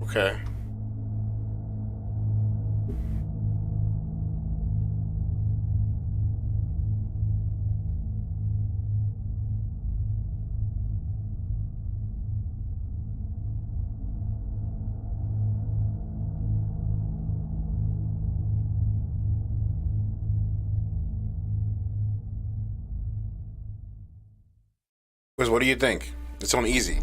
Okay. Wiz, what do you think? It's on easy.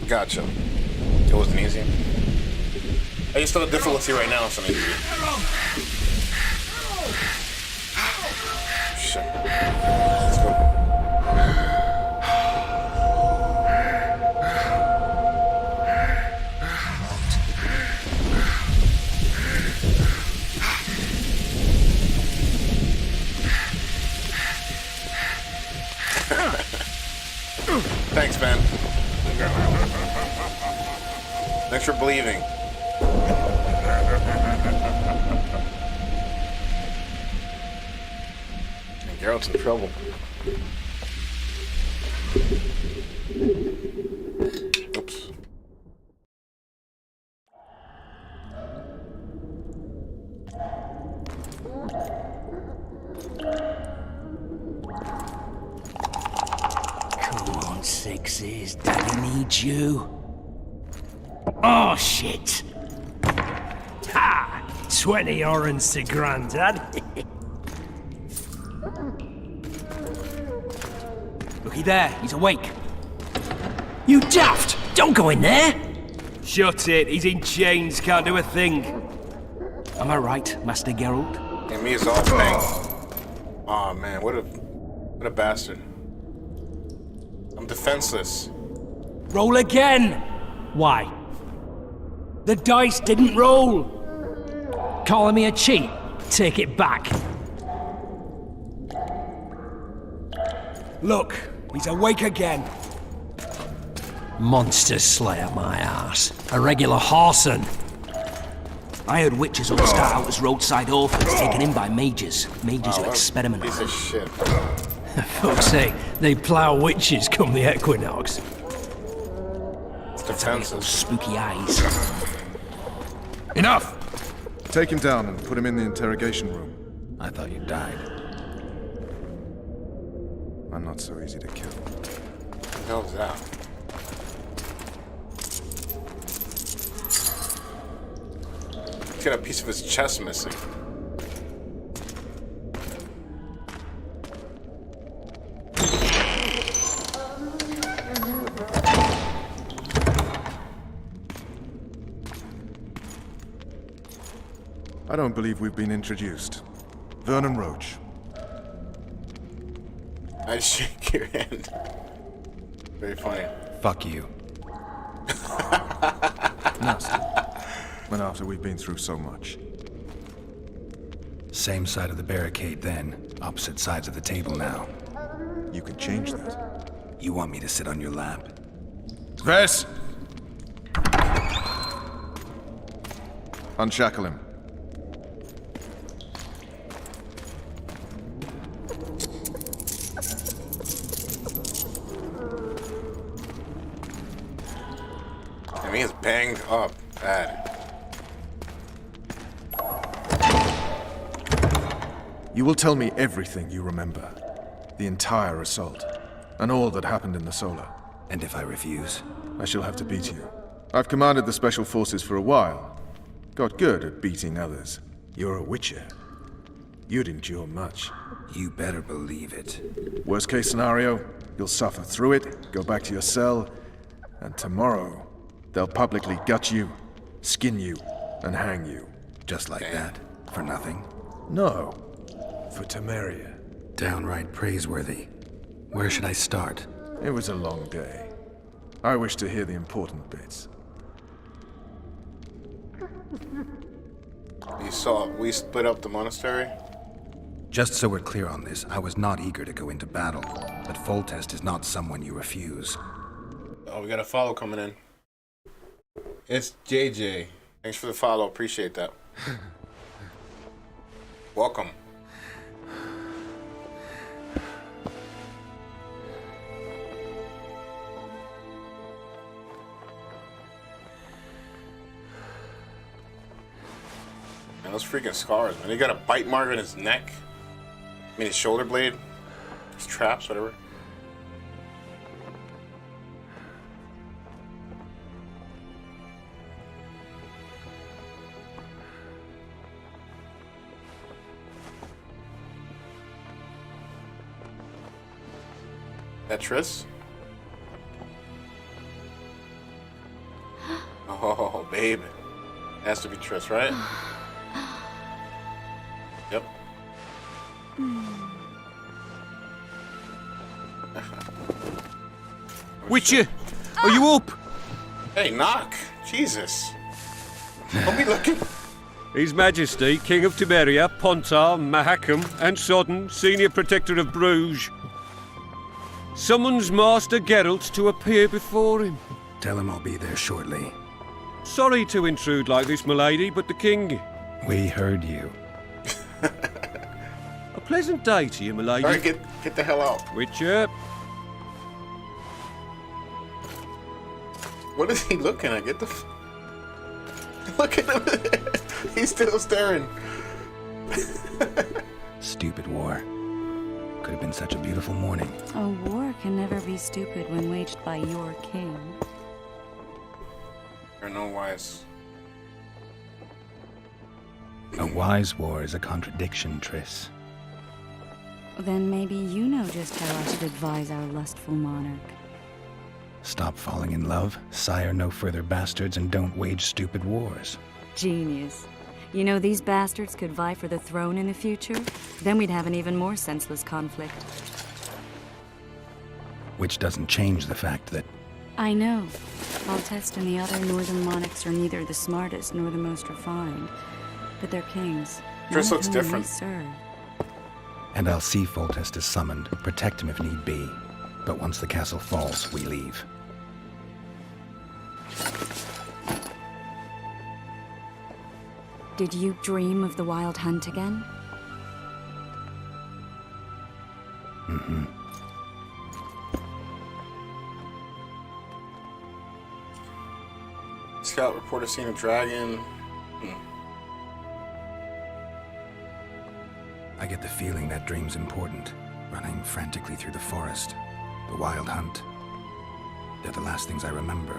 Gotcha. It wasn't easy. I just thought the difficulty right now is on easy. Shit. Let's go. Thanks, man. Thanks for believing. And Geralt's in trouble. Oops. Come on, Sixes. Daddy needs you. Oh, shit. Ha! 20 orange to Grandad. Looky there, he's awake. You daft! Don't go in there! Shut it, he's in chains, can't do a thing. Am I right, Master Geralt? And me is all thing. Aw, man, what a bastard. I'm defenseless. Roll again! Why? The dice didn't roll! Calling me a cheat? Take it back. Look, he's awake again. Monster Slayer, my ass. A regular whoreson. I heard witches all start out as roadside orphans taken in by mages. Mages who experiment Piece on of shit. Folks say they plough witches come the equinox. It's Those defenseless. spooky eyes. Enough! Take him down and put him in the interrogation room. I thought you died. I'm not so easy to kill. What the hell is that? He's got a piece of his chest missing. I don't believe we've been introduced. Vernon Roach. I shake your hand. Very funny. Fuck you. When after we've been through so much. Same side of the barricade then, opposite sides of the table now. You can change that. You want me to sit on your lap? Ves! Unshackle him. I mean, it's banged up bad. You will tell me everything you remember. The entire assault. And all that happened in the Solar. And if I refuse? I shall have to beat you. I've commanded the Special Forces for a while. Got good at beating others. You're a Witcher. You'd endure much. You better believe it. Worst case scenario, you'll suffer through it, go back to your cell, and tomorrow, they'll publicly gut you, skin you, and hang you. Just like that? For nothing? No, for Temeria. Downright praiseworthy. Where should I start? It was a long day. I wish to hear the important bits. We split up the monastery? Just so we're clear on this, I was not eager to go into battle, but Foltest is not someone you refuse. Oh, we got a follow coming in. It's JJ. Thanks for the follow, appreciate that. Welcome. Man, those freaking scars, man. He got a bite mark on his neck. I mean, his shoulder blade. His traps, whatever. That Triss? Oh, babe. Has to be Triss, right? Yep. Witcher, are you up? Hey, knock. Jesus. Don't be looking. His Majesty, King of Temeria, Pontar, Mahakam, and Sodden, Senior Protector of Bruges, summons Master Geralt to appear before him. Tell him I'll be there shortly. Sorry to intrude like this, milady, but the king... We heard you. A pleasant day to you, milady. Alright, get the hell out. Witcher, What is he looking at? Get the... Look at him. He's still staring. Stupid war. Could have been such a beautiful morning. A war can never be stupid when waged by your king. Or no wise. A wise war is a contradiction, Triss. Then maybe you know just how I should advise our lustful monarch. Stop falling in love, sire no further bastards, and don't wage stupid wars. Genius. You know, these bastards could vie for the throne in the future? Then we'd have an even more senseless conflict. Which doesn't change the fact that... I know. Foltest and the other northern monarchs are neither the smartest nor the most refined. But they're kings. Triss looks none of whom different. we serve. And I'll see Foltest is summoned, protect him if need be. But once the castle falls, we leave. Did you dream of the Wild Hunt again? Mm-hmm. Scout reported seeing a dragon. I get the feeling that dream's important. Running frantically through the forest. The Wild Hunt. They're the last things I remember.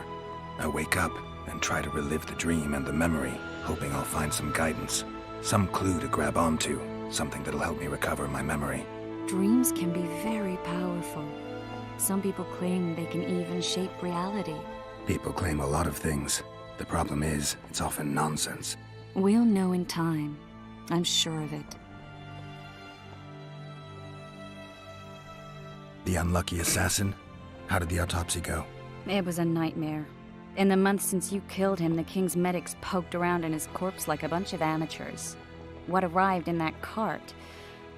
I wake up and try to relive the dream and the memory, hoping I'll find some guidance. Some clue to grab onto. Something that'll help me recover my memory. Dreams can be very powerful. Some people claim they can even shape reality. People claim a lot of things. The problem is, it's often nonsense. We'll know in time. I'm sure of it. The unlucky assassin? How did the autopsy go? It was a nightmare. In the months since you killed him, the king's medics poked around in his corpse like a bunch of amateurs. What arrived in that cart?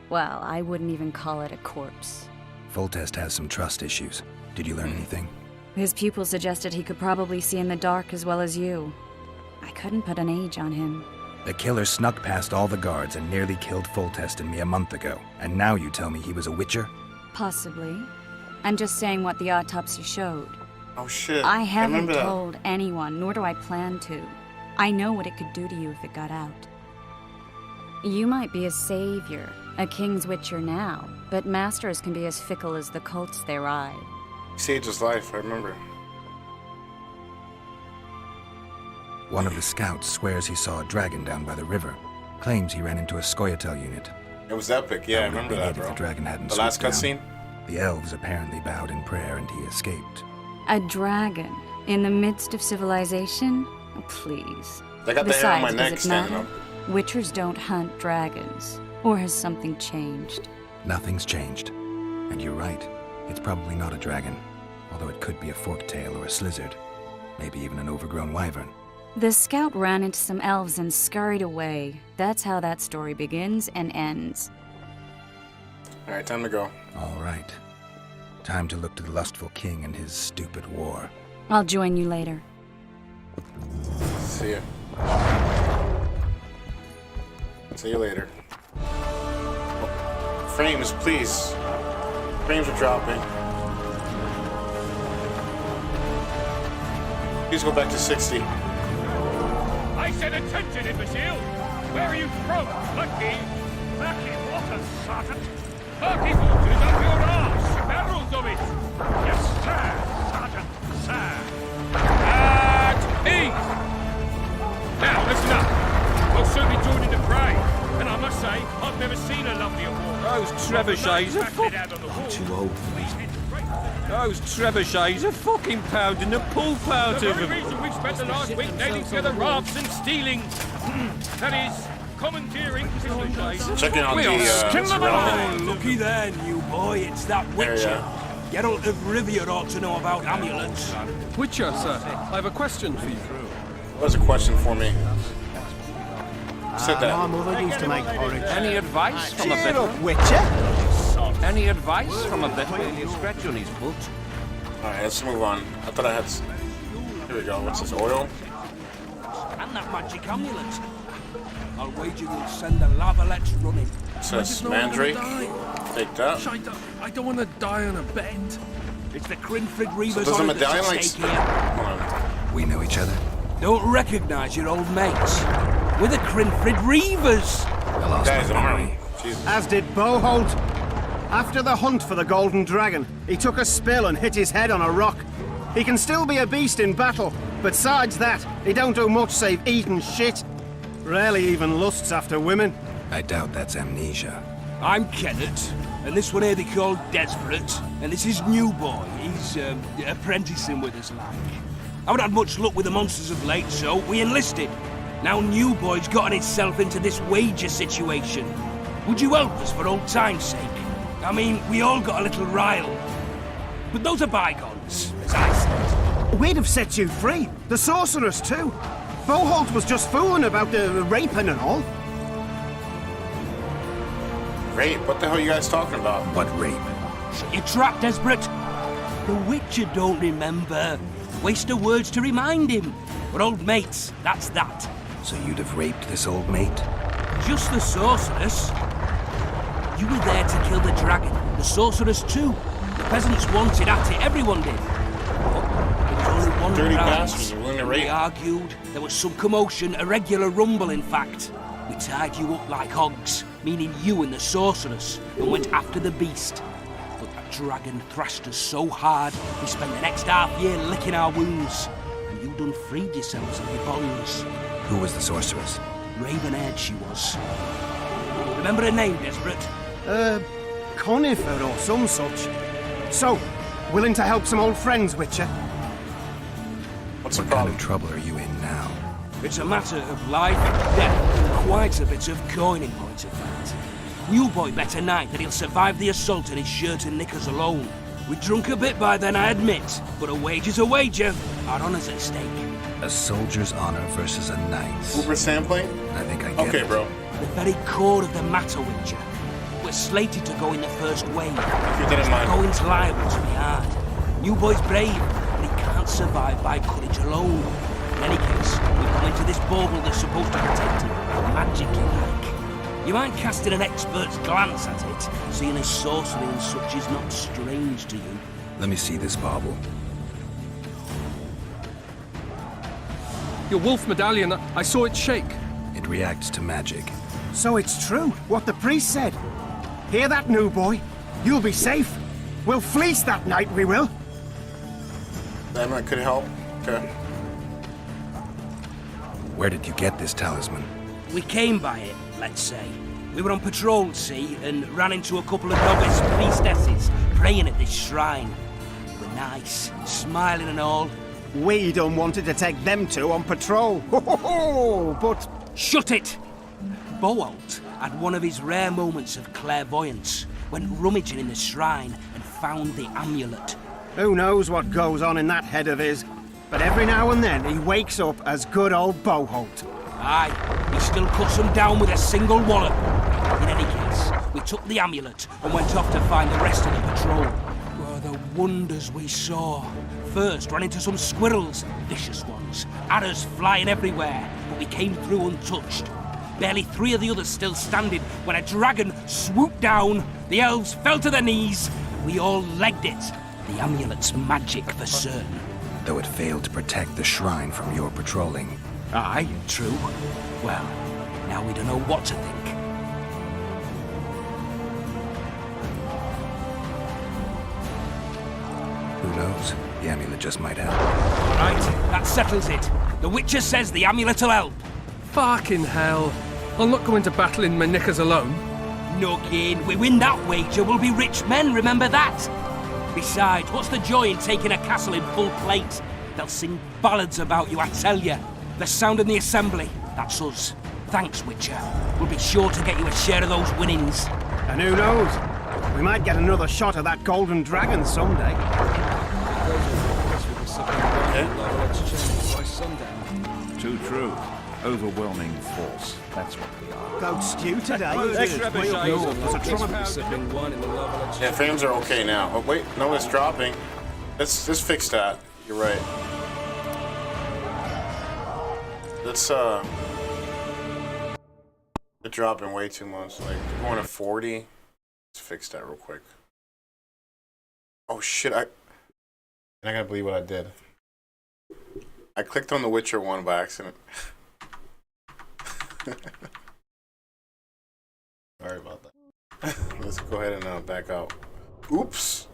Well, I wouldn't even call it a corpse. Foltest has some trust issues. Did you learn anything? His pupil suggested he could probably see in the dark as well as you. I couldn't put an age on him. The killer snuck past all the guards and nearly killed Foltest and me a month ago. And now you tell me he was a Witcher? Possibly. I'm just saying what the autopsy showed. Oh shit. I haven't remember that. told anyone, nor do I plan to. I know what it could do to you if it got out. You might be a savior, A king's witcher now, but masters can be as fickle as the colts they ride. He saved his life, I remember. One of the scouts swears he saw a dragon down by the river. Claims he ran into a Scoia'tael unit. It was epic, yeah, I Would have remember been that, it if bro. the dragon hadn't The last swooped down. cutscene? The elves apparently bowed in prayer and he escaped. A dragon in the midst of civilization? Oh, please. I got the hair on my Besides, neck does it standing matter? up. Witchers don't hunt dragons. Or has something changed? Nothing's changed. And you're right. It's probably not a dragon. Although it could be a forktail or a slizzard. Maybe even an overgrown wyvern. The scout ran into some elves and scurried away. That's how that story begins and ends. Alright, time to go. All right. Time to look to the lustful king and his stupid war. I'll join you later. See ya. See you later. Frames, please. Frames are dropping. Please go back to 60. I said attention, imbecile! Where are you from, Lucky? Lucky, what a sergeant! Lucky waters up your arse, barrels of it! Yes, sir, sergeant, sir. At ease! Now, listen up. We'll soon be joining the fray. And I must say, I've never seen a lovelier war. Those trebuchets are Too old for these. Those trebuchets are fucking pounding the pulp out of them. The very reason we've spent the last week nailing together rafts and stealing, that is, commandeering trebuchets. Checking on the Oh, looky there, new boy. It's that There, witcher. yeah. Geralt of Rivia ought to know about amulets. Witcher, sir, I have a question for you. What's a question for me? Said My that. mother used to make porridge. Any advice from a Cheer bit? up, Witcher. Any advice from a bit when you scratch on his foot? Alright, let's move on. I thought I had. Here we go. What's this? Oil? And that magic amulet. I'll wager you'll send the lavalets running. It says Mandrake. Take that. I don't want to die on a bed. It's the Crinfrid So Reavers does the on the medallion like? stake here. Hold on. We know each other. Don't recognize your old mates. We're the Crinfrid Reavers. I lost Guys, my army. memory. Jesus. As did Boholt. After the hunt for the Golden Dragon, he took a spill and hit his head on a rock. He can still be a beast in battle, but besides that, he don't do much save eat and shit. Rarely even lusts after women. I doubt that's amnesia. I'm Kenneth, and this one here they call Desperate, and this is New Boy. He's apprenticing with us, like. I haven't had much luck with the monsters of late, so we enlisted. Now New Boy's gotten himself into this wager situation. Would you help us for old time's sake? I mean, we all got a little riled. But those are bygones, as I said. We'd have set you free. The sorceress, too. Boholt was just fooling about the raping and all. Rape? What the hell are you guys talking about? What rape? Shut your trap, Desperate. The Witcher don't remember. Waste of words to remind him. We're old mates, that's that. So you'd have raped this old mate? Just the sorceress. You were there to kill the dragon. The sorceress too. The peasants wanted at it, everyone did. But there was only one Dirty round. bastards are willing to rape. We argued. There was some commotion, a regular rumble in fact. We tied you up like hogs, meaning you and the sorceress, and went after the beast. But that dragon thrashed us so hard, we spent the next half year licking our wounds. And you done freed yourselves of your bonds. Who was the sorceress? Raven-haired she was. Remember her name, Desperate? Conifer or some such. So, willing to help some old friends, Witcher? What's the What kind problem? of trouble are you in now? It's a matter of life and death, and quite a bit of coin in point of fact. New Boy bet a night that he'll survive the assault in his shirt and knickers alone. We drunk a bit by then, I admit, but a wager's a wager. Our honour's at stake. A soldier's honor versus a knight's. Uber sampling? I think I get Okay, it. bro. The very core of the matter, Witcher. We're slated to go in the first wave. Keep that in mind. Going's liable to be hard. New Boy's brave, but he can't survive by courage alone. In any case, we've come into this bauble that's supposed to protect him, magically like. You mind casting an expert's glance at it, seeing as sorcery and such is not strange to you? Let me see this bauble. Your wolf medallion, I saw it shake. It reacts to magic. So it's true, what the priest said. Hear that, new boy? You'll be safe. We'll fleece that night, we will. That might could help. Okay. Where did you get this talisman? We came by it, let's say. We were on patrol, see, and ran into a couple of novice priestesses praying at this shrine. They were nice, smiling and all. We done wanted to take them two on patrol. Ho, ho, ho, but Shut it! Boalt had one of his rare moments of clairvoyance, went rummaging in the shrine and found the amulet. who knows what goes on in that head of his? But every now and then he wakes up as good old Boholt. Aye, he still cuts them down with a single wallop. In any case, we took the amulet and went off to find the rest of the patrol. Oh, the wonders we saw. First, ran into some squirrels, vicious ones, arrows flying everywhere, but we came through untouched. Barely 3 of the others still standing when a dragon swooped down, the elves fell to their knees, and we all legged it. The amulet's magic for certain. Though it failed to protect the shrine from your patrolling. Aye, true. Well, now we don't know what to think. Who knows? The amulet just might help. All right, that settles it. The Witcher says the amulet'll help. Fucking hell. I'll not go into battle in my knickers alone. No gain. We win that wager, we'll be rich men, remember that? Besides, what's the joy in taking a castle in full plate? They'll sing ballads about you, I tell you. The sound in the assembly, that's us. Thanks, Witcher. We'll be sure to get you a share of those winnings. And who knows? We might get another shot of that golden dragon someday. Too true. Overwhelming force. That's what we are. Goat stew today. Yeah, frames are okay now. Oh wait, no, it's dropping. Let's fix that. You're right. Let's they're dropping way too much. Like they're going to 40. Let's fix that real quick. Oh shit! I gotta believe what I did. I clicked on The Witcher 1 by accident. Sorry about that. Let's go ahead and back out. Oops.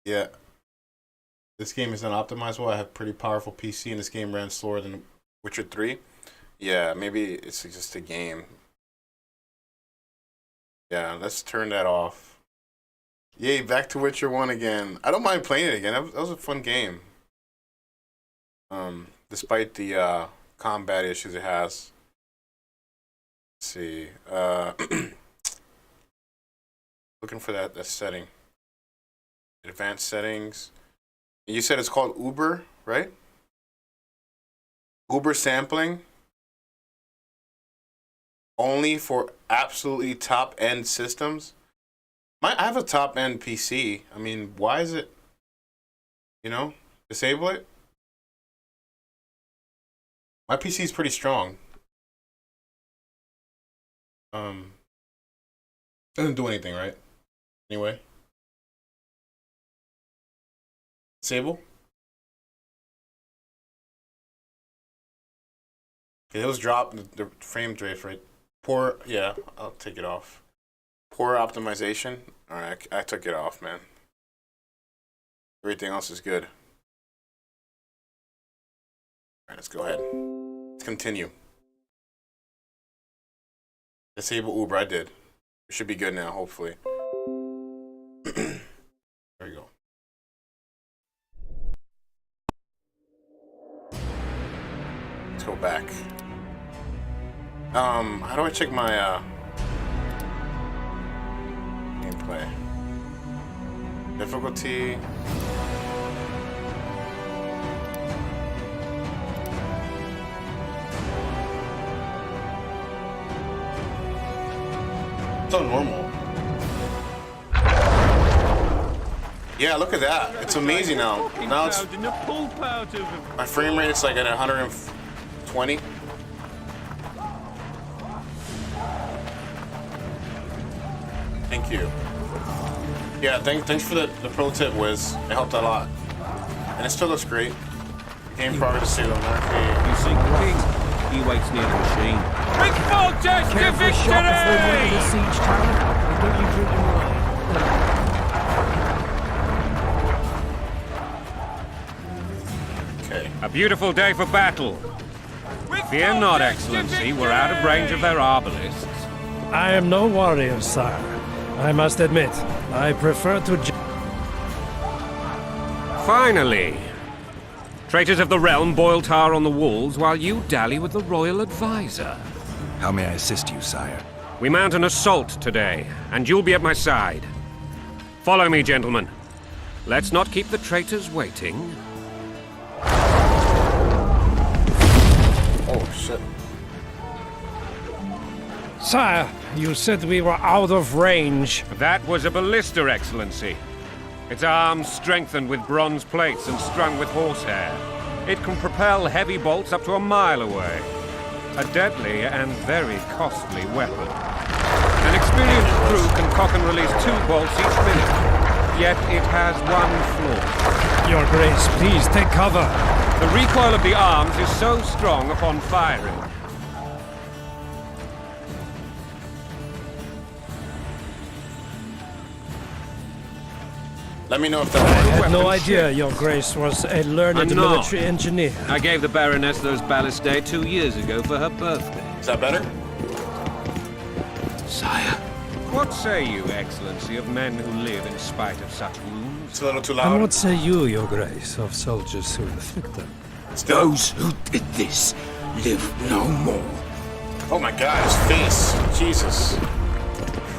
Yeah. This game is unoptimized well. I have pretty powerful PC and this game ran slower than Witcher 3. Yeah, maybe it's just a game. Yeah, let's turn that off. Yay, back to Witcher 1 again. I don't mind playing it again. That was a fun game. Despite the combat issues it has. Let's see. Looking for that setting. Advanced settings. You said it's called Uber, right? Uber sampling. Only for absolutely top-end systems. I have a top-end PC. I mean, why is it, disable it? My PC is pretty strong. Doesn't do anything, right? Anyway. Disable? Okay, it was dropped the frame rate, right? Poor, yeah, I'll take it off. Poor optimization. Alright, I took it off, man. Everything else is good. Alright, let's go ahead. Let's continue. Disable Uber, I did. It should be good now, hopefully. There we go. Let's go back. How do I check my, gameplay? Difficulty. It's on normal. Yeah, look at that. It's amazing now. Now it's my frame rate is like at 120. Thank you. Yeah, thanks for the pro tip, Wiz. It helped a lot. And it still looks great. Game progress is still on arcade. You see, King, He waits near the machine. Bring Foltest to Careful shot before you enter the victory! siege tower. And don't you drink your wine. Okay. A beautiful day for battle. Fear not, Excellency. We're out of range of their arbalists. I am no warrior, sire. I must admit, I prefer to... Finally! Traitors of the realm boil tar on the walls while you dally with the royal advisor. How may I assist you, sire? We mount an assault today, and you'll be at my side. Follow me, gentlemen. Let's not keep the traitors waiting. Oh, shit. Sire, you said we were out of range. That was a ballista, Excellency. Its arms strengthened with bronze plates and strung with horsehair. It can propel heavy bolts up to a mile away. A deadly and very costly weapon. An experienced crew can cock and release 2 bolts each minute. Yet it has one flaw. Your Grace, please take cover. The recoil of the arms is so strong upon firing. Let me know if I that had no weapon idea Your Grace was a learned I'm not. military engineer. I gave the Baroness those ballistae 2 years ago for her birthday. Is that better? Sire. What say you, Excellency, of men who live in spite of such wounds? It's a little too And loud. what say you, Your Grace, of soldiers who inflict them? Still. Those who did this live no more. Oh my god, his face. Jesus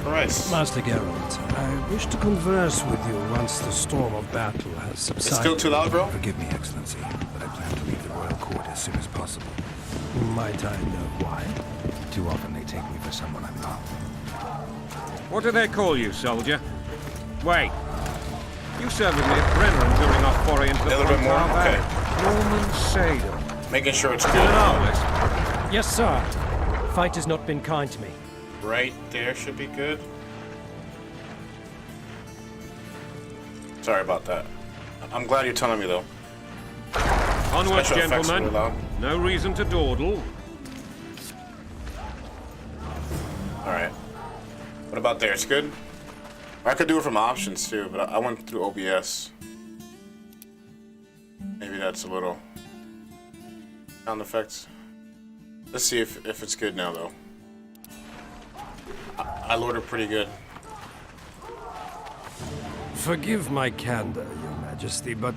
Christ. Master Geralt, I wish to converse with you once the storm of battle has subsided. It's still too loud, bro? Forgive me, Excellency, but I plan to leave the royal court as soon as possible. Might I know why? Too often they take me for someone I'm not. What do they call you, soldier? Wait. You served with me at Brennan during our foray into the A little bit more? Fontar Okay. Valley. Norman Sadel. Making sure it's Still an good. arbalist. Yes, sir. Fight has not been kind to me. Right there should be good. Sorry about that. I'm glad you're telling me though. Onwards, Special effects gentlemen. really loud. No reason to dawdle. Alright. What about there? It's good? I could do it from options too, but I went through OBS. Maybe that's a little sound effects. Let's see if it's good now though. I loaded pretty good. Forgive my candor, Your Majesty, but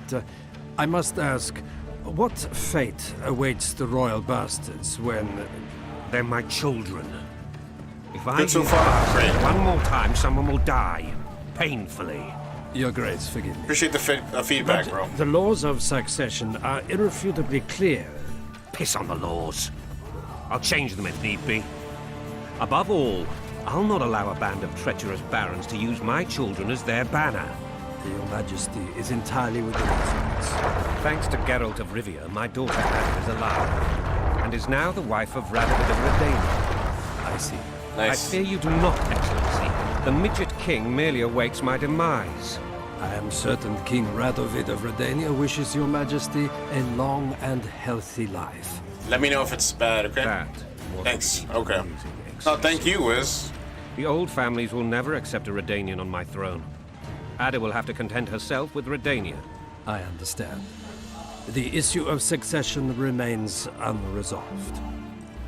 I must ask, what fate awaits the royal bastards when... They're my children. If I Good so hear far. that Great. one more time, someone will die. Painfully. Your Grace, forgive me. Appreciate the feedback, But bro. the laws of succession are irrefutably clear. Piss on the laws. I'll change them if need be. Above all, I'll not allow a band of treacherous barons to use my children as their banner. Your Majesty is entirely within its rights. Thanks to Geralt of Rivia, my daughter Anne is alive, and is now the wife of Radovid of Redania. I see. I Nice. fear you do not, Excellency. The midget king merely awaits my demise. I am certain King Radovid of Redania wishes Your Majesty a long and healthy life. Let me know if it's bad, okay? That was Thanks. indeed Okay. amusing, No, Excellency. thank you, Wiz. The old families will never accept a Redanian on my throne. Ada will have to content herself with Redania. I understand. The issue of succession remains unresolved.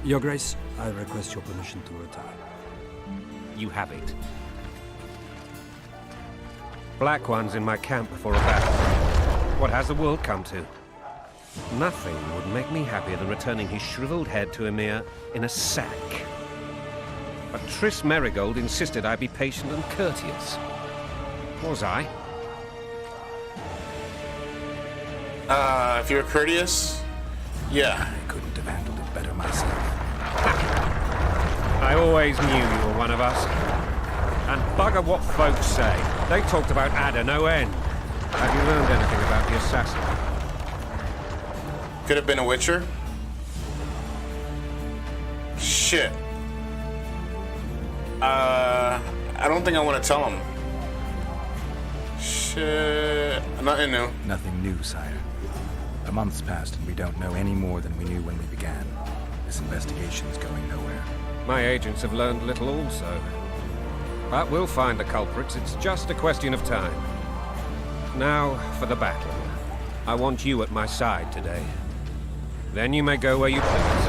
Your Grace, I request your permission to retire. You have it. Black One's in my camp before a battle. What has the world come to? Nothing would make me happier than returning his shriveled head to Emir in a sack. But Triss Merigold insisted I be patient and courteous. Was I? If you're courteous, yeah. I couldn't have handled it better myself. I always knew you were one of us. And bugger what folks say. They talked about Ada no end. Have you learned anything about the assassin? Could have been a Witcher. Shit. I don't think I want to tell him. Shit. Nothing new. Nothing new, sire. A month's passed and we don't know any more than we knew when we began. This investigation's going nowhere. My agents have learned little also. But we'll find the culprits. It's just a question of time. Now, for the battle. I want you at my side today. Then you may go where you please.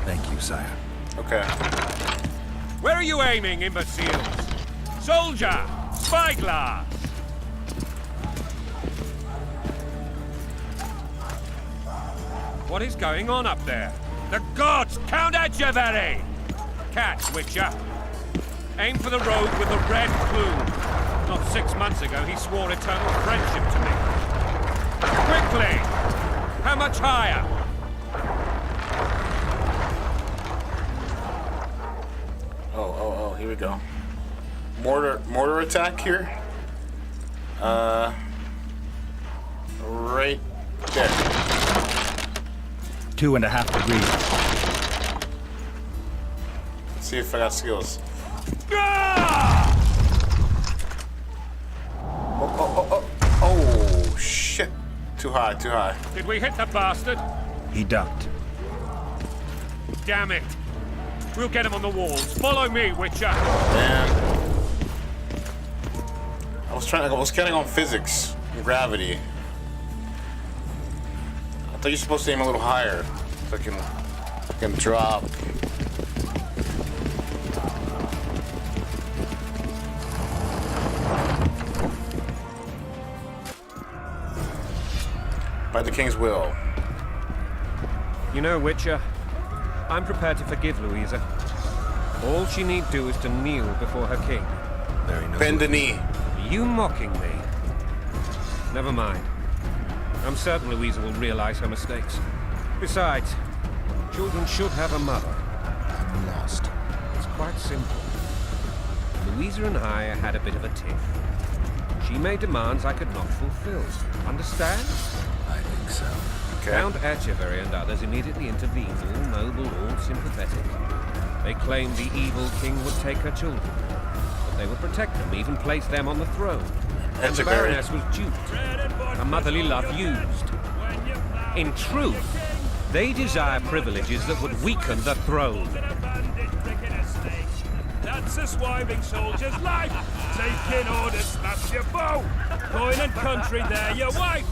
Thank you, sire. Okay. Where are you aiming, imbeciles? Soldier! Spyglass! What is going on up there? The gods! Count Edgevery! Catch, Witcher. Aim for the rogue with the red plume. Not 6 months ago, he swore eternal friendship to me. Quickly! How much higher? Oh, here we go. Mortar attack here. Right there. 2.5 degrees. Let's see if I got skills. Oh, shit. Too high, too high. Did we hit the bastard? He ducked. Damn it. We'll get him on the walls. Follow me, Witcher. Man. I was counting on physics and gravity. I thought you're supposed to aim a little higher so I can drop. By the King's will. You know, Witcher, I'm prepared to forgive Louisa. All she need do is to kneel before her king. Very noble. Bend the knee. Are you mocking me? Never mind. I'm certain Louisa will realize her mistakes. Besides, children should have a mother. I'm lost. It's quite simple. Louisa and I had a bit of a tiff. She made demands I could not fulfill. Understand? I think so. Okay. Count Etchevery and others immediately intervened, all noble, all sympathetic. They claimed the evil king would take her children, but they would protect them, even place them on the throne. And the Etchevery. Baroness was duped, her motherly love used. In truth, they desire privileges that would weaken the throne. That's a swiving soldier's life. Taking orders, smash your bow. Coin and country, there your wife.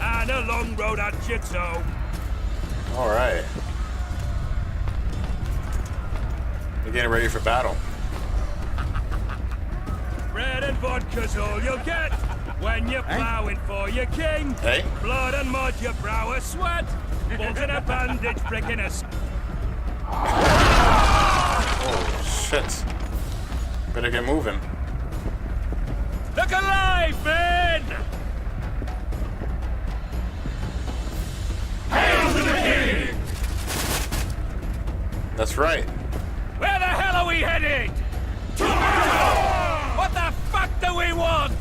And a long road at your toe. All right. We're getting ready for battle. Bread and vodka's all you'll get when you're plowing for your king. Hey. Blood and mud, your brow a sweat. Bolt and a bandage, pricking a... Oh, shit. Better get moving. Look alive, men! Hail to the king! That's right. Where the hell are we headed? What the fuck do we want?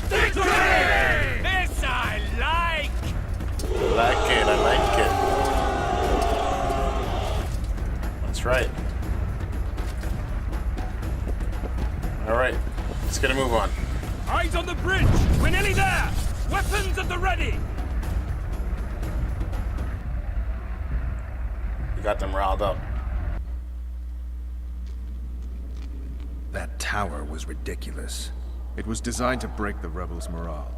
Victory! This I like! I like it. That's right. All right, let's get a move on. Eyes on the bridge! We're nearly there! Weapons at the ready! You got them riled up. That tower was ridiculous. It was designed to break the rebels' morale.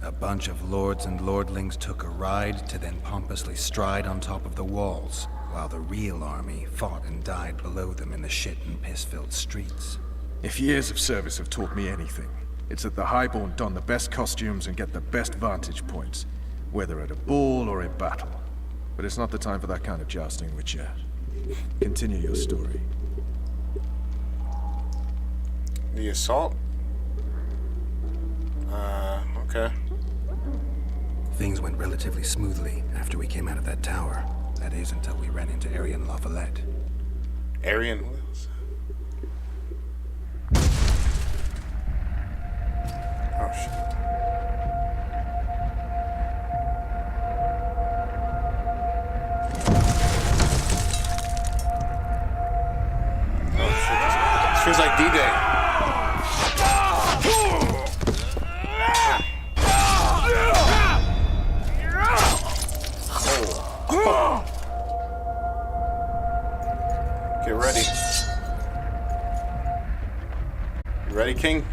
A bunch of lords and lordlings took a ride to then pompously stride on top of the walls, while the real army fought and died below them in the shit and piss-filled streets. If years of service have taught me anything, it's that the Highborn don the best costumes and get the best vantage points, whether at a ball or in battle. But it's not the time for that kind of jousting, Witcher. Continue your story. The assault? Okay. Things went relatively smoothly after we came out of that tower. That is, until we ran into Arian La Valette. Arian Wills. Oh, shit. Oh, shit. This feels like D-Day. Get ready. You ready, King?